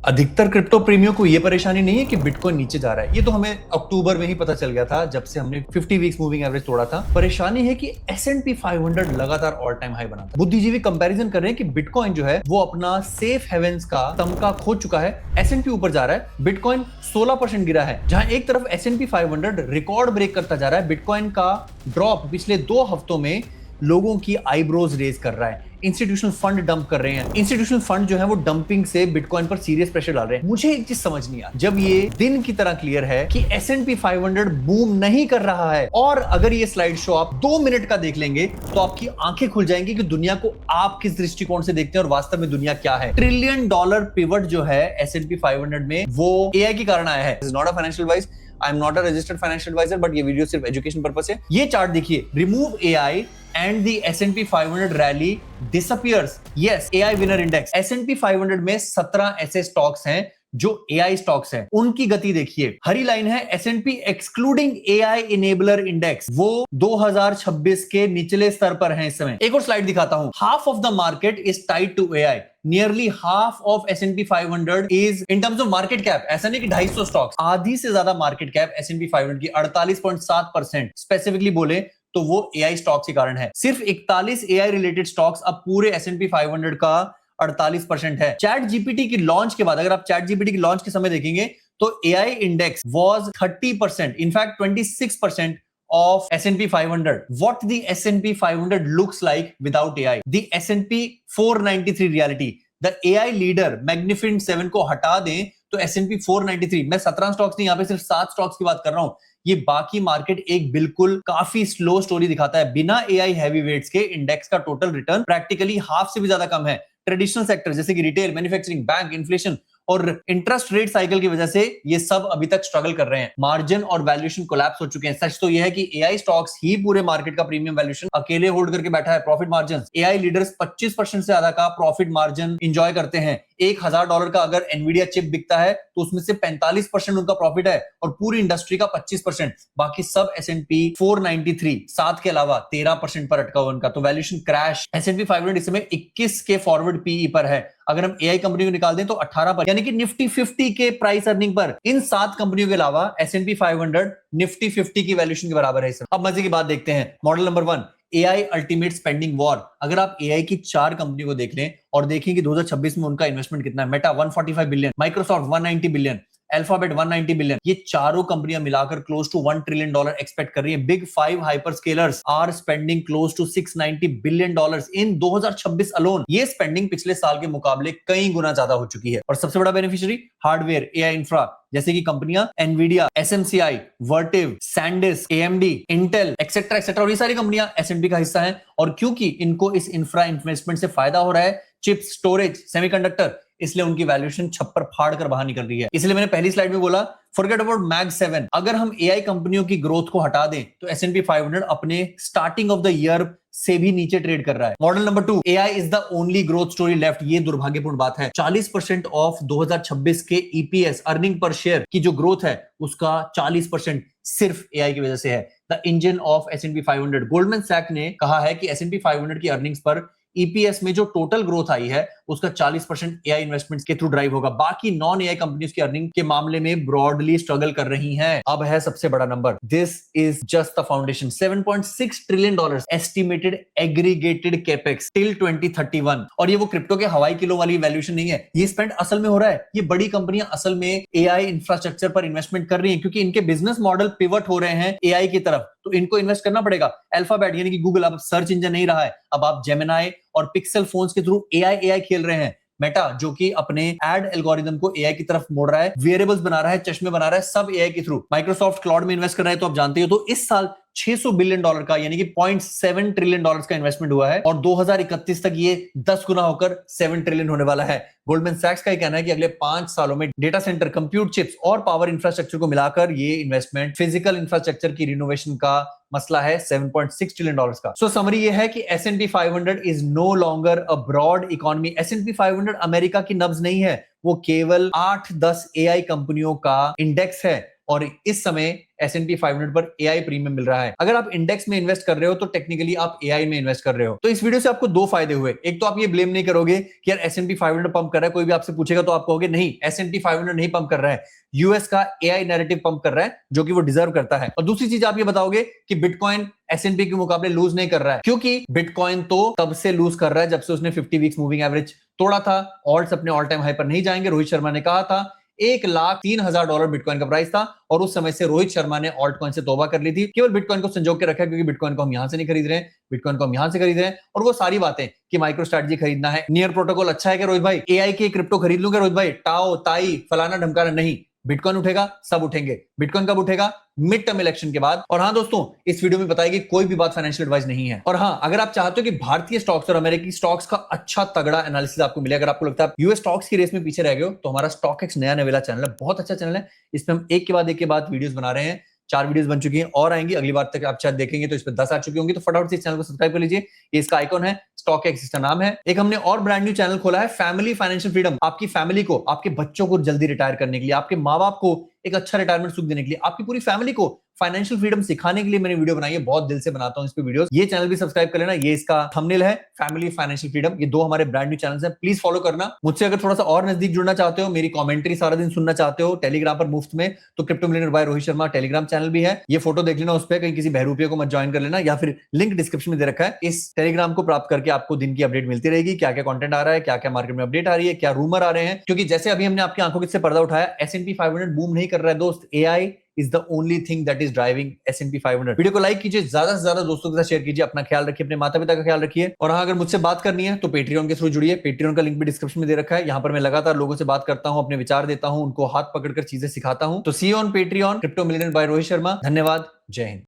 अधिकतर क्रिप्टो प्रेमियों को ये परेशानी नहीं है कि बिटकॉइन नीचे जा रहा है। ये तो हमें अक्टूबर में ही पता चल गया था जब से हमने 50 वीक्स मूविंग एवरेज तोड़ा था। परेशानी है कि S&P 500 लगातार ऑल टाइम हाई बना था। बुद्धिजीवी कंपैरिजन कर रहे हैं कि बिटकॉइन जो है वो अपना सेफ हेवेंस का तमगा खो चुका है। S&P ऊपर जा रहा है, बिटकॉइन 16% गिरा है। जहां एक तरफ S&P 500 रिकॉर्ड ब्रेक करता जा रहा है, बिटकॉइन का ड्रॉप पिछले 2 हफ्तों में लोगों की आईब्रोज रेज कर रहा है। इंस्टीट्यूशनल फंड डंप कर रहे हैं। इंस्टीट्यूशनल फंड जो है वो डंपिंग से बिटकॉइन पर सीरियस प्रेशर डाल रहे हैं। मुझे एक चीज समझ नहीं आ, जब ये दिन की तरह क्लियर है कि S&P 500 बूम नहीं कर रहा है, और अगर ये स्लाइड शो आप 2 मिनट का देख लेंगे तो आपकी आंखें खुल जाएंगी कि दुनिया को आप किस दृष्टिकोण से देखते हैं और वास्तव में दुनिया क्या है। $1 ट्रिलियन पिवट जो है S&P 500 में, वो AI के कारण आया है। Is not a financial advice, I am not a registered financial adviser, but ये वीडियो सिर्फ एजुकेशन पर्पस है। ये चार्ट देखिए, remove AI and the S&P 500 rally disappears. Yes, AI winner index. S&P 500 में 17 ऐसे स्टॉक्स हैं जो AI स्टॉक्स हैं। उनकी गति देखिए, हरी लाइन है S&P excluding AI enabler index, वो 2026 के निचले स्तर पर है इस समय। एक और स्लाइड दिखाता हूं। Half of the market is tied to AI. Nearly half of S&P 500 is in terms of market cap. ऐसा नहीं कि 250 स्टॉक्स, आधी से ज्यादा मार्केट कैप S&P 500 की 48.7% स्पेसिफिकली बोले तो वो AI स्टॉक्स के कारण है। सिर्फ 41 AI रिलेटेड स्टॉक्स अब पूरे S&P 500 का 48% है। चैट जीपीटी की लॉन्च के बाद, अगर आप चैट जीपीटी की लॉन्च के समय देखेंगे तो AI index was 30%, in fact 26% of S&P 500. What the S&P 500 looks like without AI. The S&P 493 reality. The AI leader Magnificent 7 को हटा दें तो S&P 493, मैं 17 स्टॉक्स नहीं, यहां पे सिर्फ 7 स्टॉक्स की बात कर रहा हूं। ये बाकी मार्केट एक बिल्कुल काफी स्लो स्टोरी दिखाता है। बिना AI हैवी वेट्स के इंडेक्स का टोटल रिटर्न प्रैक्टिकली हाफ से भी ज्यादा कम है। ट्रेडिशनल सेक्टर जैसे कि रिटेल, मैन्युफैक्चरिंग, बैंक, इन्फ्लेशन और इंटरेस्ट रेट साइकिल की वजह से ये सब अभी तक स्ट्रगल कर रहे हैं। मार्जिन और वैल्यूएशन कोलैप्स हो चुके हैं। सच तो यह है कि AI स्टॉक्स ही पूरे मार्केट का प्रीमियम वैल्यूएशन अकेले होल्ड करके बैठा है। प्रॉफिट मार्जिन, AI लीडर्स 25% से ज्यादा का प्रॉफिट मार्जिन एंजॉय करते हैं। $1000 का अगर एनवीडिया चिप बिकता है तो उसमें से 45% उनका प्रॉफिट है और पूरी इंडस्ट्री का 25%। बाकी सब S&P 493 7 के अलावा 13% पर अटका हुआ उनका। तो वैल्यूएशन क्रैश। S&P 500 इस समय 21 के फॉरवर्ड PE पर है। अगर हम AI कंपनी को निकाल दें तो 18 पर, यानी कि निफ्टी 50 के प्राइस अर्निंग पर इन 7 कंपनियों के अलावा S&P 500 निफ्टी 50 की वैल्यूएशन के बराबर है। अब मजे की बात देखते हैं। Model number 1, AI ultimate spending war. अगर आप AI की 4 कंपनियों को देख लें और देखें कि 2026 में उनका इन्वेस्टमेंट कितना है, Meta 145 billion, Microsoft 190 billion, alphabet 190 billion, ये चारों कंपनियां मिलाकर क्लोज टू $1 ट्रिलियन एक्सपेक्ट कर रही है। Big 5 hyperscalers are spending close to $690 billion in 2026 alone. ये स्पेंडिंग पिछले साल के मुकाबले कई गुना ज्यादा हो चुकी है। और सबसे बड़ा बेनिफिशियरी हार्डवेयर, AI इंफ्रा जैसे कि कंपनियां Nvidia, SMCI, Vertiv, SanDisk, AMD, Intel etcetera etcetera, और ये सारी कंपनियां S&P का हिस्सा हैं। और क्योंकि इनको इस इंफ्रा इन्वेस्टमेंट से फायदा हो रहा है, चिप्स, स्टोरेज, सेमीकंडक्टर, इसलिए उनकी वैल्यूएशन छप्पर फाड़ कर बाहर निकल रही है। इसलिए मैंने पहली स्लाइड में बोला फॉरगेट अबाउट मैग 7। अगर हम AI कंपनियों की ग्रोथ को हटा दें तो S&P 500 अपने स्टार्टिंग ऑफ द ईयर से भी नीचे ट्रेड कर रहा है। Model number 2, AI is the only growth story left. ये दुर्भाग्यपूर्ण बात है। 40% ऑफ 2026 के EPS अर्निंग पर शेयर की जो ग्रोथ है उसका 40% सिर्फ AI की वजह से है। The engine of S&P 500। Goldman Sachs ने कहा है कि S&P 500 की अर्निंग्स पर EPS में जो टोटल ग्रोथ आई है उसका 40% AI इन्वेस्टमेंट्स के थ्रू ड्राइव होगा। बाकी नॉन AI कंपनीज की अर्निंग के मामले में ब्रॉडली स्ट्रगल कर रही हैं। अब है सबसे बड़ा number, this is just the foundation. $7.6 trillion estimated aggregated capex till 2031। और ये वो क्रिप्टो के हवाई किलो वाली वैल्यूएशन नहीं है, ये स्पेंड असल में हो रहा है। ये बड़ी कंपनियां असल में AI इंफ्रास्ट्रक्चर पर इन्वेस्टमेंट कर रही हैं क्योंकि इनके बिजनेस मॉडल पिवट हो रहे हैं AI की तरफ, तो इनको इन्वेस्ट करना पड़ेगा। अल्फाबेट यानी कि गूगल अब सर्च इंजन नहीं रहा है, अब आप जेमिनाई और पिक्सल फोन्स के थ्रू AI खेल रहे हैं। मेटा जो कि अपने एड एल्गोरिदम को AI की तरफ मोड़ रहा है, वेरिएबल्स बना रहा है, चश्मे बना रहा है, सब AI के थ्रू। माइक्रोसॉफ्ट क्लाउड में इन्वेस्ट कर रहा है, तो आप जानते हो। तो इस साल $600 बिलियन का यानी कि $0.7 ट्रिलियन का इन्वेस्टमेंट हुआ है और 2031 तक ये 10 गुना होकर 7 ट्रिलियन होने वाला है। गोल्डमैन सैक्स का कहना है कि अगले 5 सालों में डेटा सेंटर, कंप्यूट चिप्स और पावर इंफ्रास्ट्रक्चर को मिलाकर ये इन्वेस्टमेंट फिजिकल इंफ्रास्ट्रक्चर की रिनोवेशन का मसला है $7.6 ट्रिलियन का। सो समरी ये है कि S&P 500 is no longer a broad economy. S&P 500 America की नब्ज नहीं है, वो केवल 8-10 AI कंपनियों का इंडेक्स है और इस समय S&P 500 पर AI प्रीमियम मिल रहा है। अगर आप इंडेक्स में इन्वेस्ट कर रहे हो तो टेक्निकली आप AI में इन्वेस्ट कर रहे हो। तो इस वीडियो से आपको दो फायदे हुए। एक तो आप ये ब्लेम नहीं करोगे कि यार S&P 500 पंप कर रहा है, कोई भी आपसे पूछेगा तो आप कहोगे नहीं, S&P 500 नहीं पंप कर रहा है, यूएस का AI नैरेटिव पंप कर रहा है, जो कि वो डिजर्व करता है। और दूसरी चीज आप ये बताओगे कि बिटकॉइन S&P के मुकाबले लूज नहीं कर रहा है, क्योंकि बिटकॉइन तो तब से लूज कर रहा है जब से उसने 50 वीक्स मूविंग एवरेज तोड़ा था। ऑल्ट्स अपने ऑल टाइम हाई पर नहीं जाएंगे। रोहित शर्मा ने कहा था $1,03,000 बिटकॉइन का प्राइस था और उस समय से रोहित शर्मा ने ऑल्ट कॉइन से तौबा कर ली थी। केवल बिटकॉइन को संजो के रखा है, क्योंकि बिटकॉइन को हम यहां से नहीं खरीद रहे हैं, बिटकॉइन को हम यहां से खरीद रहे हैं। और वो सारी बातें कि माइक्रो स्ट्रेटजी खरीदना है, नियर प्रोटोकॉल अच्छा है क्या रोहित भाई, AI के क्रिप्टो खरीद लूंगा रोहित भाई, टाओ ताई फलाना ढमकाना नहीं। बिटकॉइन उठेगा, सब उठेंगे। बिटकॉइन कब उठेगा? मिड टर्म इलेक्शन के बाद। और हाँ दोस्तों, इस वीडियो में बताएगी कोई भी बात फाइनेंशियल एडवाइस नहीं है। और हाँ, अगर आप चाहते हो कि भारतीय स्टॉक्स और अमेरिकी स्टॉक्स का अच्छा तगड़ा एनालिसिस आपको मिले, अगर आपको लगता है यूएस स्टॉक्स की रेस में पीछे रह गए हो, तो हमारा स्टॉक एक्स नया नवेला चैनल है, बहुत अच्छा चैनल है। इसमें हम एक के बाद वीडियोस बना रहे हैं। 4 वीडियोस बन चुकी हैं और आएंगी, अगली बार तक आप शायद देखेंगे तो इस पर 10 आ चुकी होंगी। तो फटाफट से इस चैनल को सब्सक्राइब कर लीजिए। ये इसका आइकॉन है, स्टॉक एक्स इसका नाम है। एक हमने और ब्रांड न्यू चैनल खोला है, फैमिली फाइनेंशियल फ्रीडम। आपकी फैमिली को, आपके बच्चों को जल्दी रिटायर करने के लिए, आपके माँ बाप को एक अच्छा रिटायरमेंट सुख देने के लिए, आपकी पूरी फैमिली को फाइनेंशियल फ्रीडम सिखाने के लिए मैंने वीडियो बनाई है। बहुत दिल से बनाता हूं इस पे वीडियोस। ये चैनल भी सब्सक्राइब कर लेना। ये इसका थंबनेल है, फैमिली फाइनेंशियल फ्रीडम। ये दो हमारे ब्रांड न्यू चैनल्स हैं, प्लीज फॉलो करना। मुझसे अगर थोड़ा सा और नजदीक जुड़ना चाहते हो, मेरी कमेंट्री सारा दिन सुनना चाहते हो टेलीग्राम पर मुफ्त में, तो crypto millionaire by Rohit Sharma Telegram channel भी है। ये फोटो देख लेना उस पर, कहीं किसी बहरूपिया को मत ज्वाइन कर लेना, या फिर लिंक डिस्क्रिप्शन में दे रखा है। इस टेलीग्राम को प्राप्त करके आपको दिन की अपडेट मिलती रहेगी, क्या क्या कंटेंट आ रहा है, क्या क्या मार्केट में अपडेट आ रही है, क्या रूमर आ रहे हैं। क्योंकि जैसे अभी हमने आपकी आंखों से पर्दा उठाया, S&P 500 बूम नहीं कर रहा है दोस्त, AI is the only thing that is driving S&P 500। Video को लाइक कीजिए, ज्यादा से ज्यादा दोस्तों के साथ शेयर कीजिए, अपना ख्याल रखिए, अपने माता पिता का ख्याल रखिए। और हाँ, अगर मुझसे बात करनी है तो पेट्रियन के थ्रू जुड़िए। पेट्रियन का लिंक भी डिस्क्रिप्शन में दे रखा है। यहाँ पर मैं लगातार लोगों से बात करता हूँ, अपने विचार देता हूँ, उनको हाथ पकड़कर चीजें सिखाता हूँ। तो see on Patreon, crypto millionaire by Rohit Sharma. धन्यवाद, जय हिंद।